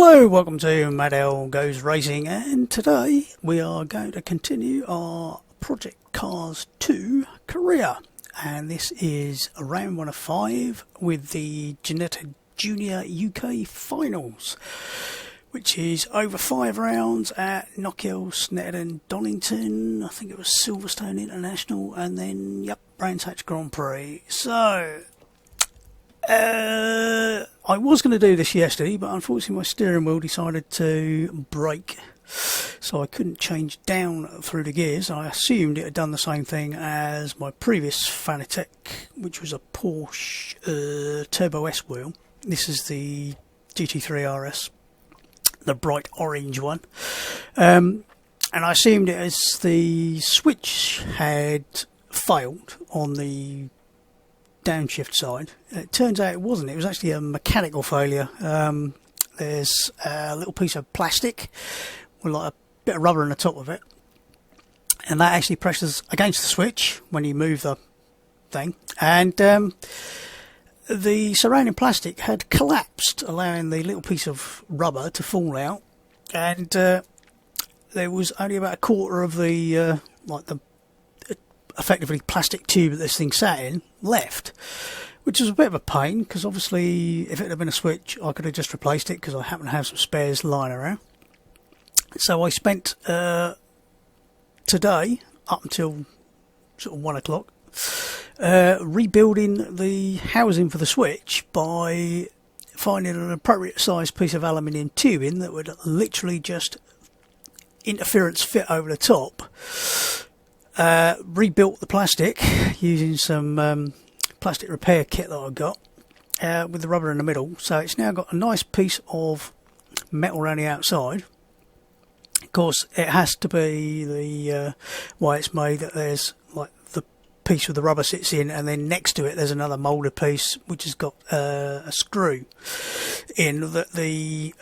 Hello, welcome to Mad L Goes Racing, and today we are going to continue our Project Cars 2 career, and this is round 1 of 5 with the Ginetta Jr UK Finals, which is over 5 rounds at Knockhill, Snetterton, Donington, I think it was Silverstone International, and then, yep, Brands Hatch Grand Prix. So, I was going to do this yesterday, but unfortunately my steering wheel decided to break, so I couldn't change down through the gears. I assumed it had done the same thing as my previous Fanatec, which was a Porsche Turbo S wheel. This is the GT3 RS, the bright orange one, and I assumed it as the switch had failed on the downshift side. It turns out it wasn't. It was actually a mechanical failure. There's a little piece of plastic with like a bit of rubber on the top of it, and that actually presses against the switch when you move the thing, and the surrounding plastic had collapsed, allowing the little piece of rubber to fall out, and there was only about a quarter of the effectively plastic tube that this thing sat in left, which was a bit of a pain, because obviously if it had been a switch I could have just replaced it, because I happen to have some spares lying around. So I spent today up until sort of 1 o'clock rebuilding the housing for the switch by finding an appropriate sized piece of aluminium tubing that would literally just interference fit over the top. Rebuilt the plastic using some plastic repair kit that I got with the rubber in the middle, so it's now got a nice piece of metal around the outside. Of course, it has to be the way it's made, that there's like the piece with the rubber sits in, and then next to it there's another moulded piece which has got a screw in that they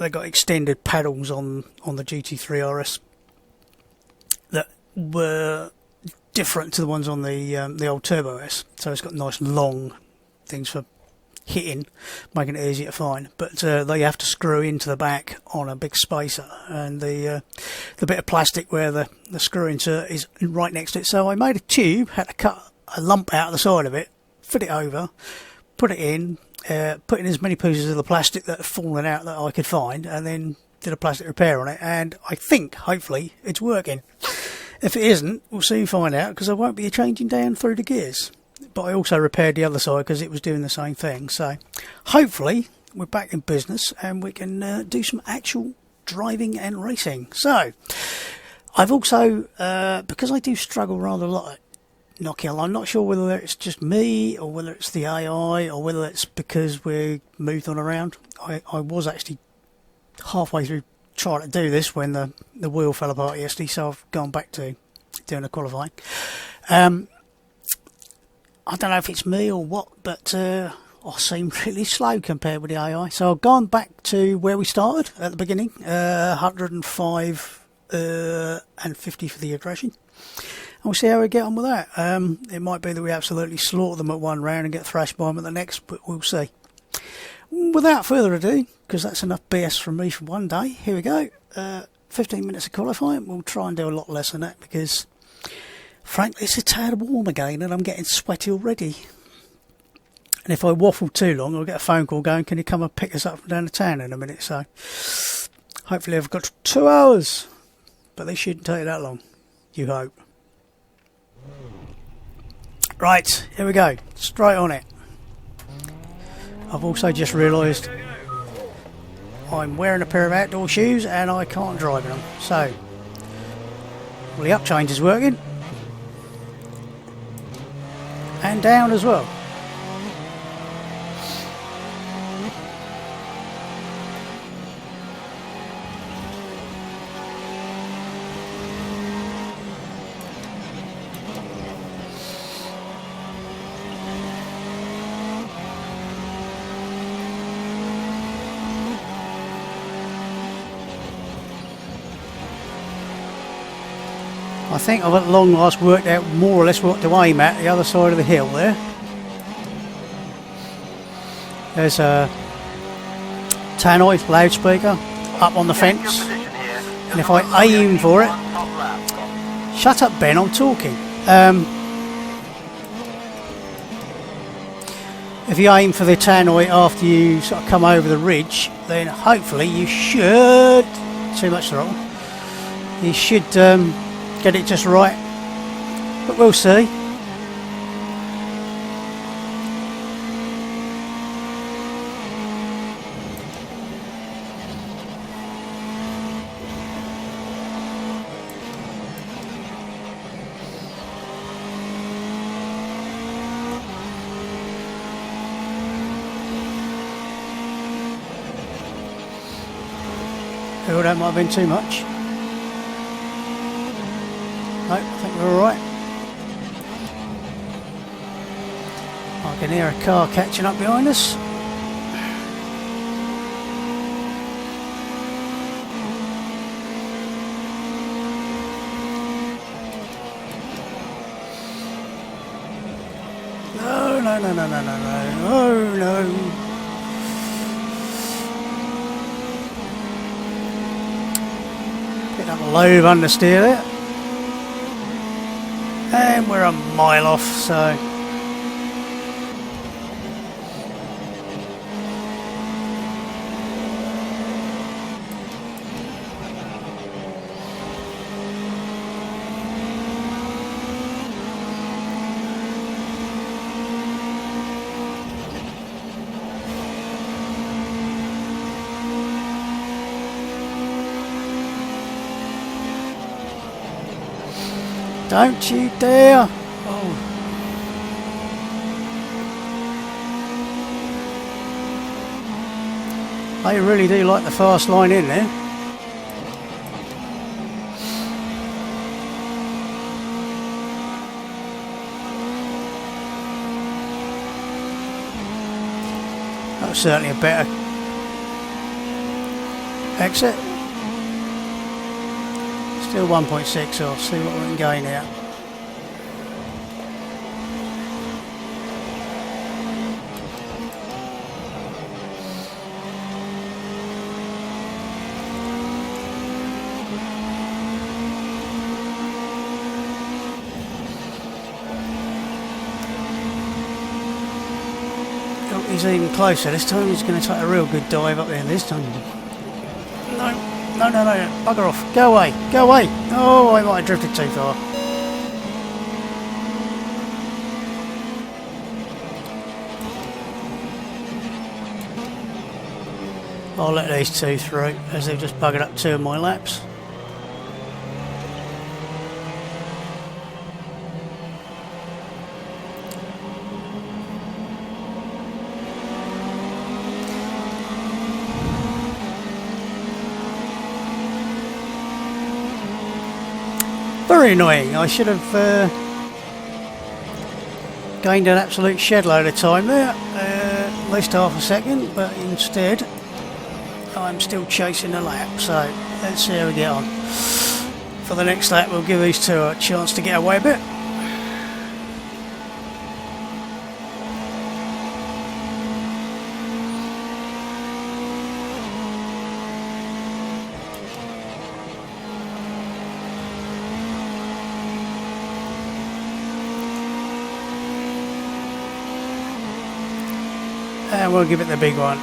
got extended paddles on the GT3 RS that were different to the ones on the old Turbo S, so it's got nice long things for hitting, making it easier to find, but they have to screw into the back on a big spacer, and the bit of plastic where the screw insert is right next to it. So I made a tube, had to cut a lump out of the side of it, fit it over, put it in, put in as many pieces of the plastic that had fallen out that I could find, and then did a plastic repair on it, and I think hopefully it's working. If it isn't, we'll soon find out, because I won't be changing down through the gears. But I also repaired the other side because it was doing the same thing. So hopefully we're back in business and we can do some actual driving and racing. So I've also, because I do struggle rather a lot at Knockhill, I'm not sure whether it's just me or whether it's the AI or whether it's because we moved on around. I was actually halfway through trying to do this when the wheel fell apart yesterday, so I've gone back to doing the qualifying. I don't know if it's me or what, but I seem really slow compared with the AI. So I've gone back to where we started at the beginning, 105 and 50 for the aggression. And we'll see how we get on with that. It might be that we absolutely slaughter them at one round and get thrashed by them at the next, but we'll see. Without further ado, because that's enough BS from me for one day, here we go. 15 minutes of qualifying. We'll try and do a lot less than that, because frankly it's a tad warm again and I'm getting sweaty already. And if I waffle too long, I'll get a phone call going, can you come and pick us up from down the town in a minute? So hopefully I've got 2 hours, but they shouldn't take that long, you hope. Right, here we go, straight on it. I've also just realised I'm wearing a pair of outdoor shoes and I can't drive in them. So, well, the up change is working. And down as well. I think I've at long last worked out more or less what to aim at the other side of the hill there. There's a tannoy loudspeaker up on the fence, and if I aim for it, shut up Ben, I'm talking. If you aim for the tannoy after you sort of come over the ridge, then hopefully you should, too much throttle, you should get it just right, but we'll see. Oh, that might have been too much. No, I think we're alright. I can hear a car catching up behind us. No, no, no, no, no, no, no, oh no. Up a load of understeer there, and we're a mile off, so don't you dare! Oh. They really do like the fast line in there. That was certainly a better exit. Still 1.6 off, see what we can gain out. Oh, he's even closer this time. He's going to take a real good dive up there this time. No. No, no, no, bugger off. Go away, go away. Oh, I might have drifted too far. I'll let these two through as they've just buggered up 2 of my laps. Very annoying. I should have gained an absolute shed load of time there, at least half a second, but instead I'm still chasing the lap, so let's see how we get on. For the next lap we'll give these two a chance to get away a bit. And we'll give it the big one.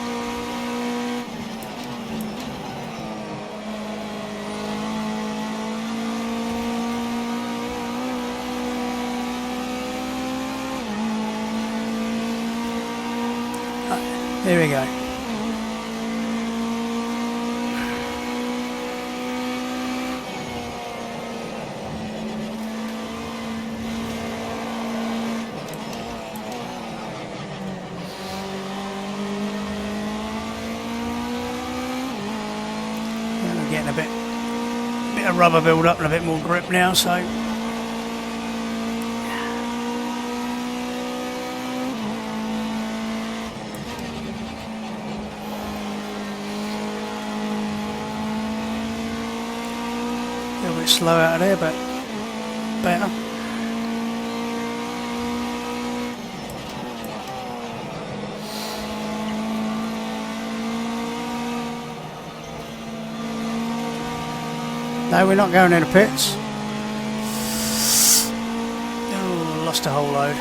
There we go. Getting a bit of rubber build up and a bit more grip now, so a little bit slow out of there, but better. No, we're not going in the pits. Oh, lost a whole load.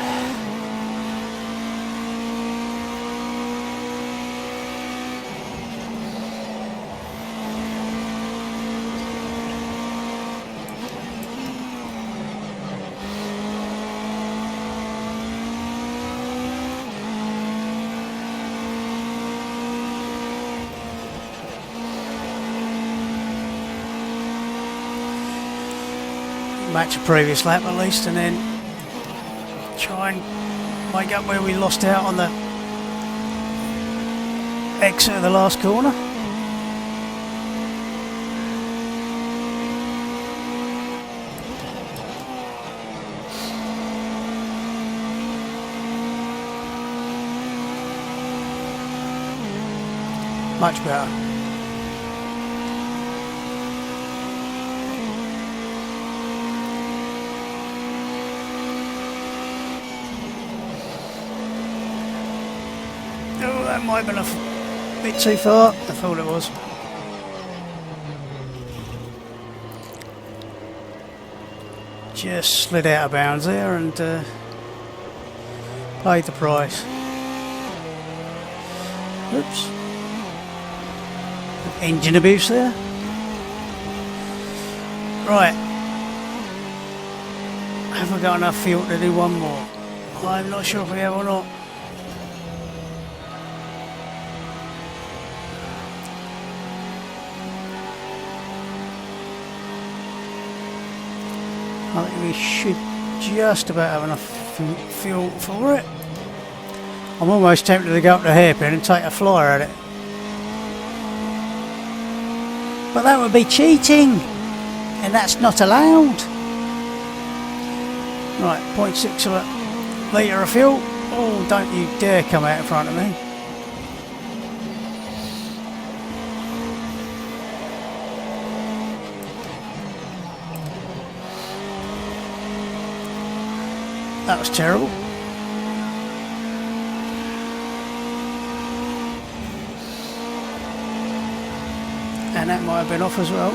Match a previous lap at least, and then try and make up where we lost out on the exit of the last corner. Much better. That might have been a bit too far. I thought it was. Just slid out of bounds there and paid the price. Oops. Engine abuse there. Right. Have we got enough fuel to do one more? I'm not sure if we have or not. I think we should just about have enough fuel for it. I'm almost tempted to go up the hairpin and take a flyer at it. But that would be cheating, and that's not allowed. Right, 0.6 of a litre of fuel. Oh, don't you dare come out in front of me. That was terrible. And that might have been off as well.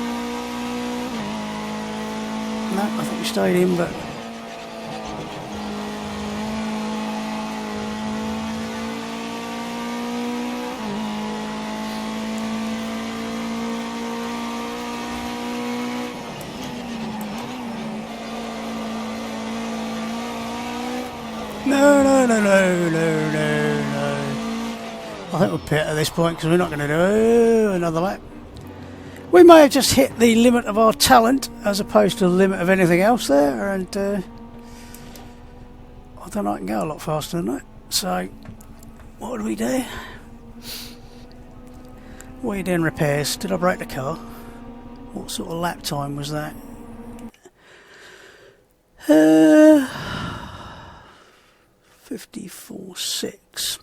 No, I think we stayed in, but no. I think we'll pit at this point because we're not going to do another lap. We may have just hit the limit of our talent as opposed to the limit of anything else there, and I don't know, I can go a lot faster than that. So, what did we do? What are you doing repairs? Did I break the car? What sort of lap time was that? 54.6.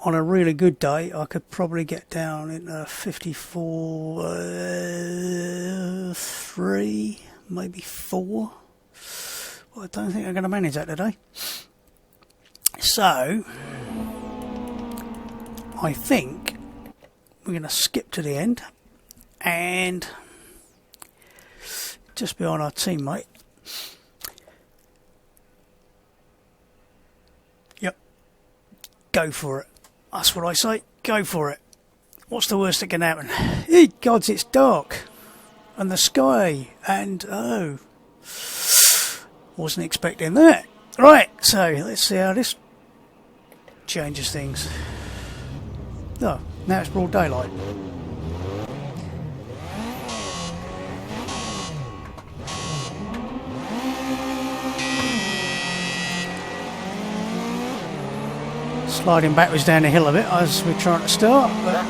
On a really good day, I could probably get down into 54.3, maybe 4. Well, I don't think I'm going to manage that today. So, I think we're going to skip to the end and just behind our teammate. Yep, go for it. That's what I say, go for it. What's the worst that can happen? Hey, gods, it's dark. And the sky, and oh, wasn't expecting that. Right, so let's see how this changes things. Oh, now it's broad daylight. Sliding backwards down the hill a bit as we're trying to start. But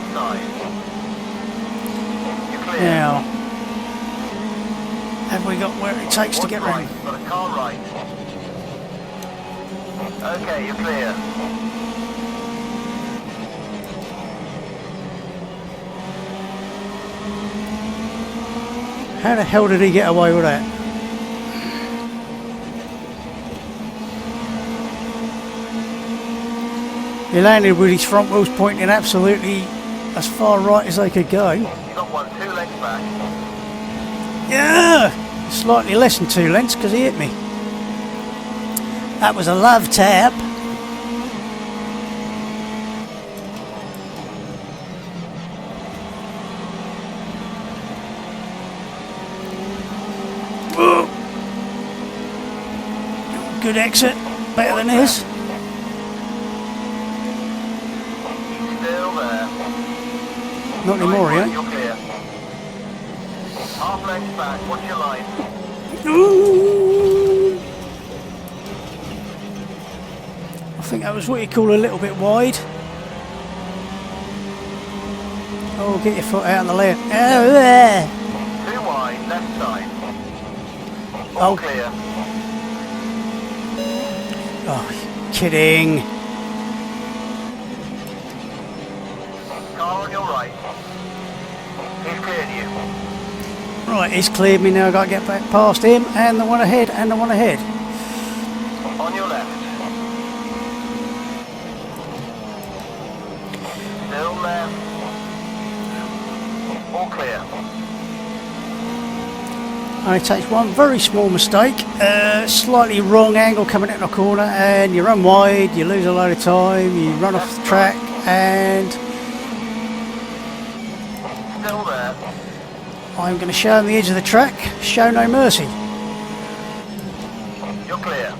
now, have we got where it takes to get round? Okay, you're clear. How the hell did he get away with that? He landed with his front wheels pointing absolutely as far right as they could go. You got one, 2 lengths back. Yeah! Slightly less than 2 lengths because he hit me. That was a love tap. Whoa. Good exit. Better than this. Still there. Not anymore, You're yeah? clear. Half length back, watch your line. Ooh. I think that was what you call a little bit wide. Oh, get your foot out on the left. Oh, there. Too wide, left side. Oh. All clear. Oh, you're kidding. Car on your right. He's cleared you. Right, he's cleared me now. I've got to get back past him and the one ahead and the one ahead. On your left. Still there. All clear. Only takes one very small mistake, slightly wrong angle coming in the corner, and you run wide, you lose a load of time, you run off the track, and Still there. I'm going to show him the edge of the track. Show no mercy. You're clear.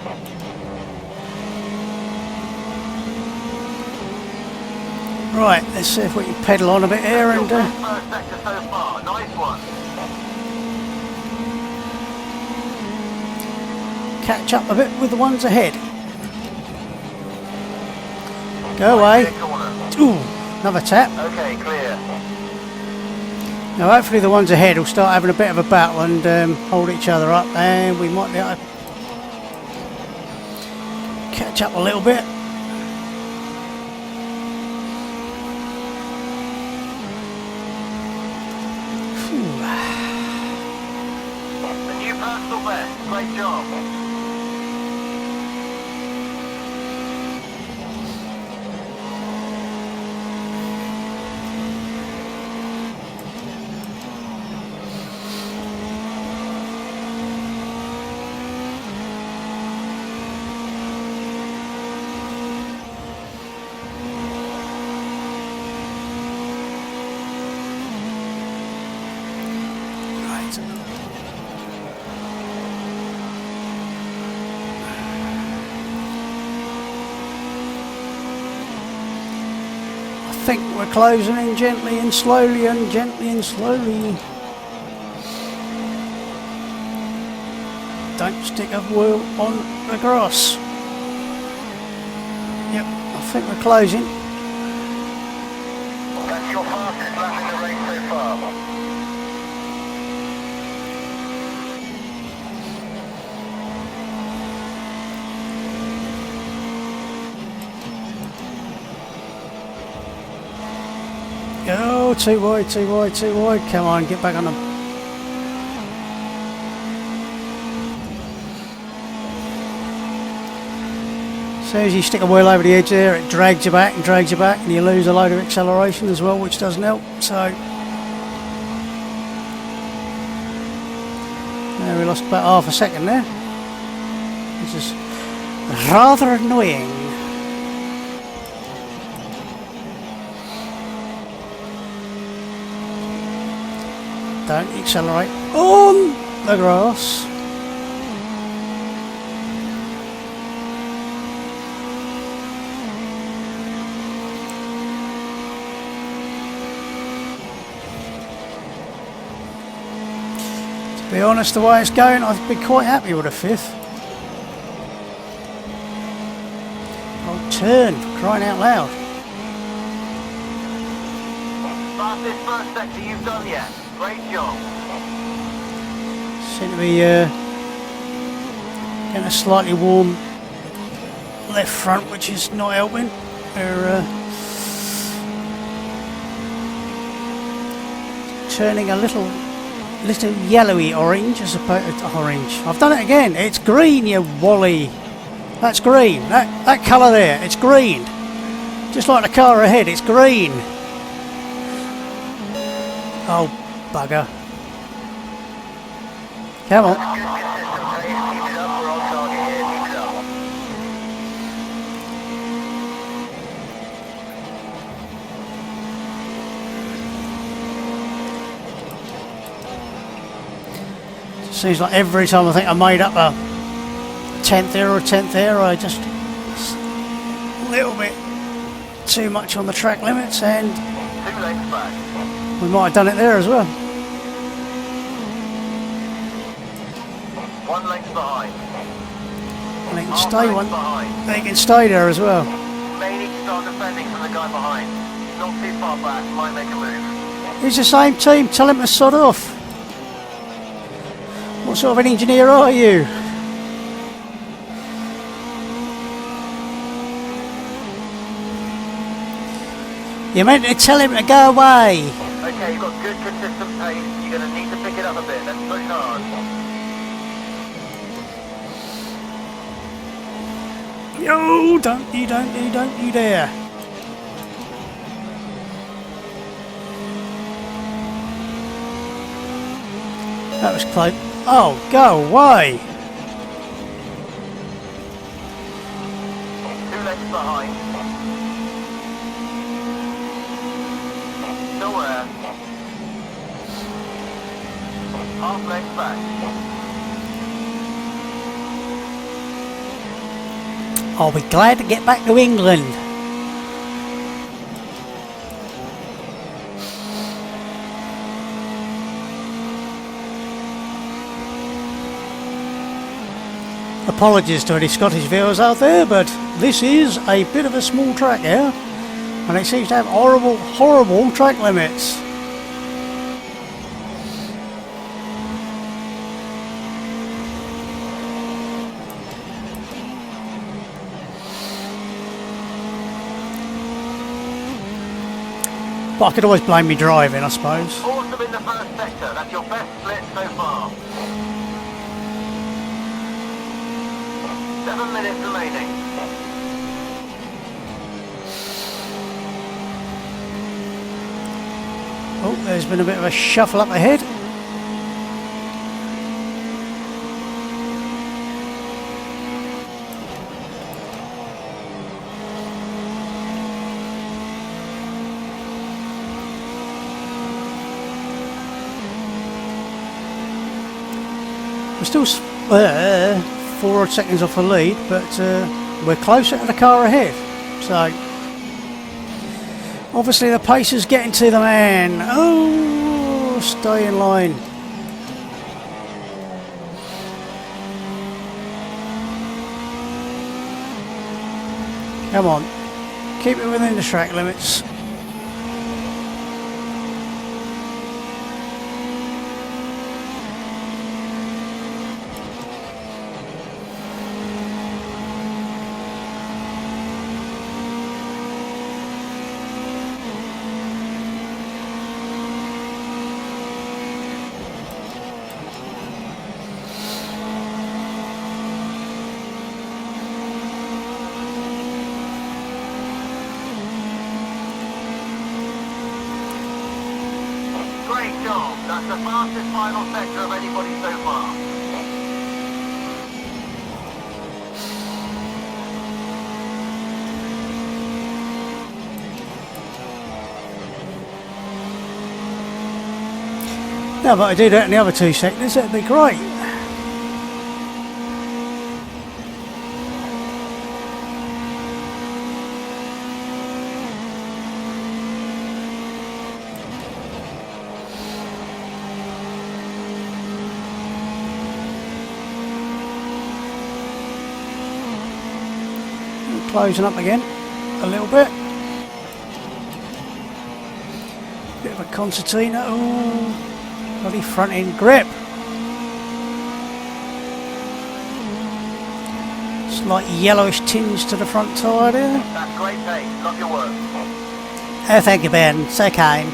Right, let's see if we can pedal on a bit here and First sector so far. Nice one. catch up a bit with the ones ahead. Go away. Clear corner. Ooh, another tap. Okay, clear. Now hopefully the ones ahead will start having a bit of a battle and hold each other up, and we might be able to catch up a little bit. The new personal best. Great job. I think we're closing in gently and slowly and gently and slowly. Don't stick a wheel on the grass. Yep, I think we're closing. That's your fastest lap in the race so far. Oh, too wide, too wide, too wide. Come on, get back on them. As soon as you stick a wheel over the edge there, it drags you back and drags you back, and you lose a load of acceleration as well, which doesn't help. So, we lost about half a second there, which is rather annoying. Don't accelerate on the grass. To be honest, the way it's going, I'd be quite happy with a fifth. Oh, turn, for crying out loud. Fastest first sector you've done yet. Great job. Seem to be getting a slightly warm left front, which is not helping. They're turning a little yellowy orange as opposed to orange. I've done it again. It's green, you wally. That's green. That colour there, it's green. Just like the car ahead, it's green. Oh, bugger. Come on. Good consistent pace. Keep it up. We're on target here. Keep it up. Seems like every time I think I made up a 10th there or a 10th there, I just a little bit too much on the track limits, and 2 lengths back. we might have done it there as well. 1 length behind. And they can Half stay length one. behind. They can stay there as well. May need to start defending from the guy behind. Not too far back. Might make a move. It's the same team. Tell him to sod off. What sort of an engineer are you? You meant to tell him to go away. Okay, you've got good consistent pace. You're going to need to pick it up a bit. Let's push hard. Yo, don't you dare. That was close. Oh, go away. 2 lengths behind. Still there. Half length back. I'll be glad to get back to England. Apologies to any Scottish viewers out there, but this is a bit of a small track here, and it seems to have horrible track limits. But I could always blame me driving, I suppose. Awesome in the first sector. That's your best split so far. 7 minutes remaining. Oh, there's been a bit of a shuffle up ahead. We're still 4 seconds off the lead, but we're closer to the car ahead. So obviously the pace is getting to the man. Oh, stay in line. Come on, keep it within the track limits. Great job. That's the fastest final sector of anybody so far. No, but I do that in the other 2 sectors, that'd be great. Closing up again a little bit. Bit of a concertina. Oh, bloody front end grip. Slight yellowish tinge to the front tyre there. That's great pace. Love your work. Oh, thank you, Ben. So kind.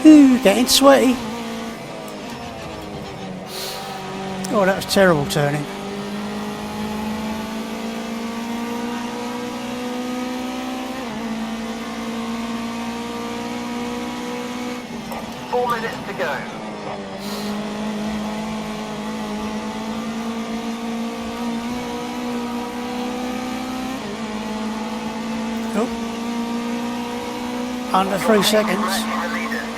Ooh, getting sweaty. Oh, that was terrible turning. Minutes to go. Oh. Under 3 seconds.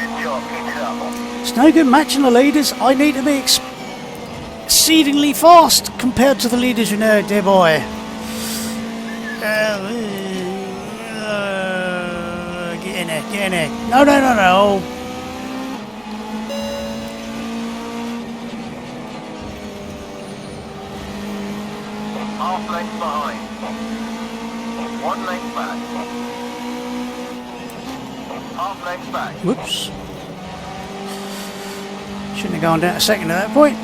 Good job, keep it up. It's no good matching the leaders. I need to be exceedingly fast compared to the leaders, you know, dear boy. Get in there, get in there. No, no, no, no. Half length behind. 1 length back. Half length back. Whoops. Shouldn't have gone down a second at that point.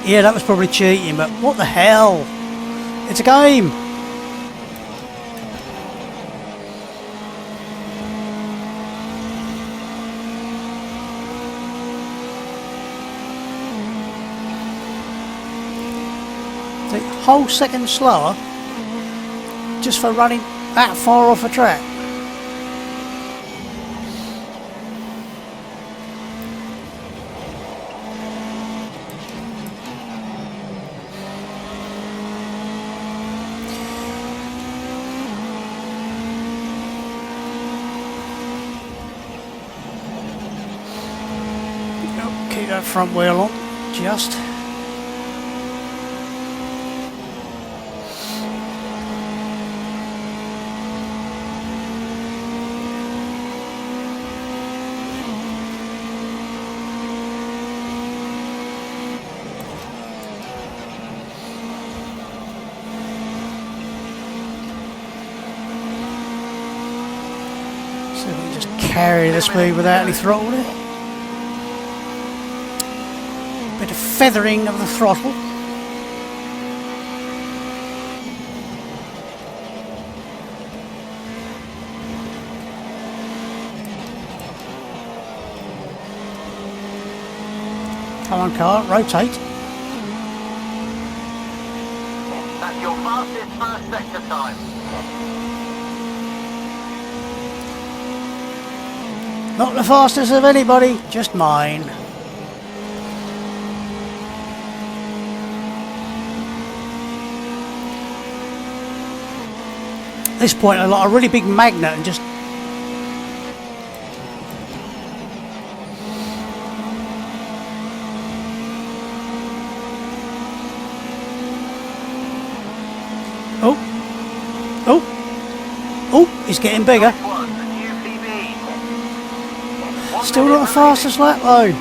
Yeah, that was probably cheating, but what the hell? It's a game. The whole second slower just for running that far off a track. Keep that front wheel on, just. So we can just carry the speed without any throttle there. Bit of feathering of the throttle. Come on, car, rotate. That's your fastest first sector time. Not the fastest of anybody, just mine. At this point, I've got a really big magnet and just. Oh, oh, oh! It's getting bigger. Still not the fastest lap though.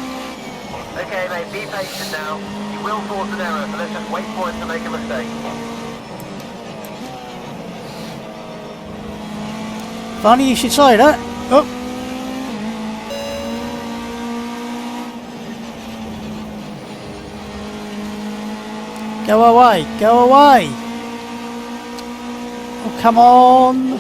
Okay, mate, be patient now. You will force an error, so let's just wait for it to make a mistake. Funny you should say that. Oh. Go away, go away. Oh, come on.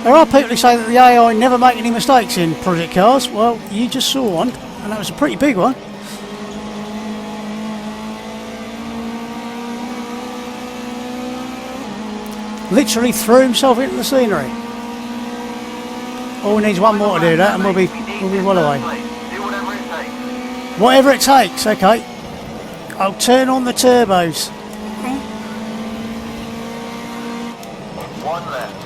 There are people who say that the AI never make any mistakes in project cars. Well, you just saw one, and that was a pretty big one. Literally threw himself into the scenery. All we need is one more to do that, and we'll be well away. Do Whatever it takes, okay. I'll turn on the turbos. One left.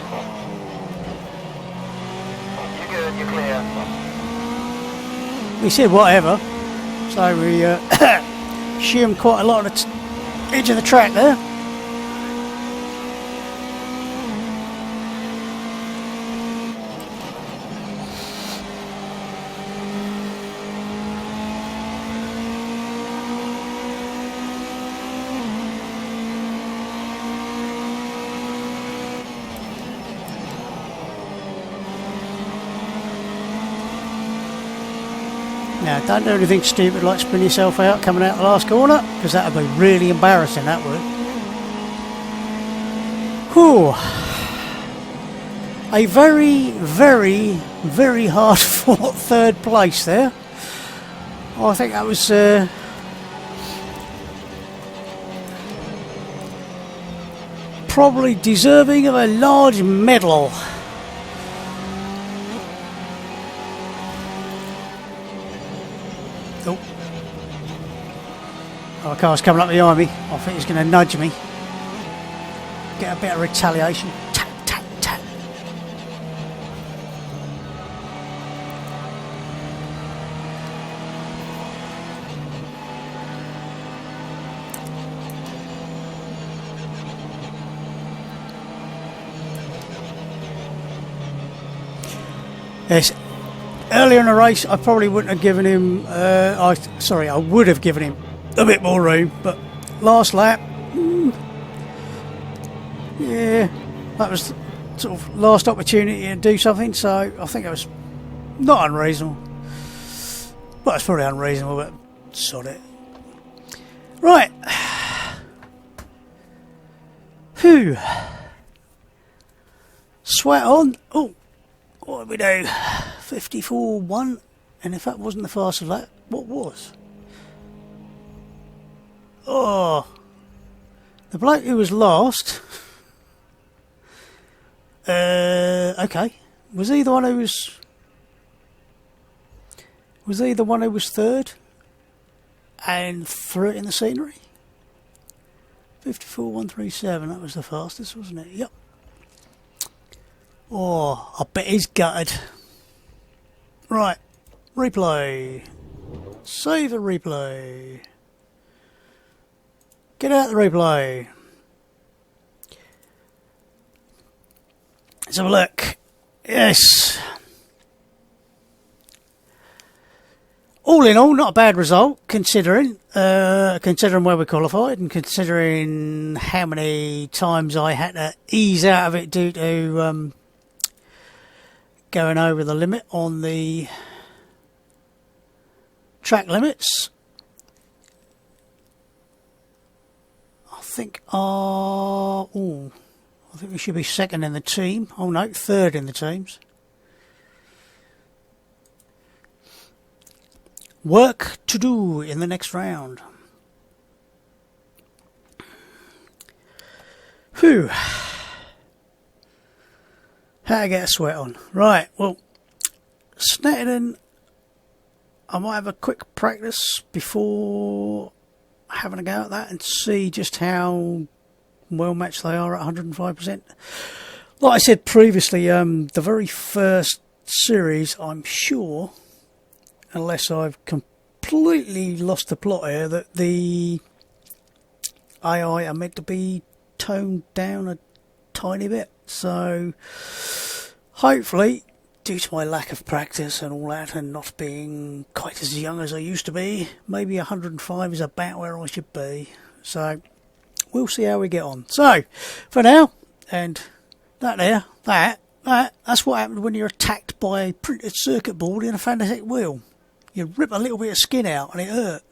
You're good, you're clear. We said whatever, so we shimmed quite a lot of the edge of the track there. Now, don't do anything stupid like spin yourself out coming out the last corner, because that would be really embarrassing, that would. Whew. A very, very, very hard fought third place there. I think that was probably deserving of a large medal. Oh, a car's coming up behind me. I think he's going to nudge me. Get a bit of retaliation. Tap, tap, tap. Yes, earlier in the race I probably wouldn't have given him, I would have given him a bit more room, but last lap, yeah, that was sort of last opportunity to do something, so I think it was not unreasonable. Well, it's probably unreasonable, but sod it. Right. Whew. Sweat on. Oh. What did we do? 54.1, and if that wasn't the fastest lap, what was? Oh, the bloke who was last. Okay, was he the one who was? Was he the one who was third and threw it in the scenery? 54.137. That was the fastest, wasn't it? Yep. Oh, I bet he's gutted. Right, replay. Save the replay. Get out the replay. Let's have a look. Yes. All in all, not a bad result, considering where we qualified and considering how many times I had to ease out of it due to going over the limit on the track limits. I think we should be second in the team. Oh no, third in the teams. Work to do in the next round. Whew. How to get a sweat on. Right, well, Snetterton, I might have a quick practice before having a go at that and see just how well matched they are at 105%. Like I said previously, the very first series, I'm sure, unless I've completely lost the plot here, that the AI are meant to be toned down a tiny bit. So hopefully, due to my lack of practice and all that, and not being quite as young as I used to be, maybe 105 is about where I should be. So we'll see how we get on. So for now, and that's what happens when you're attacked by a printed circuit board in a Fanatec wheel. You rip a little bit of skin out and it hurt.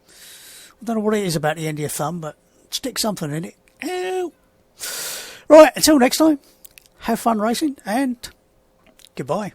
I don't know what it is about the end of your thumb, but stick something in it. Ow. Right, until next time, have fun racing and goodbye.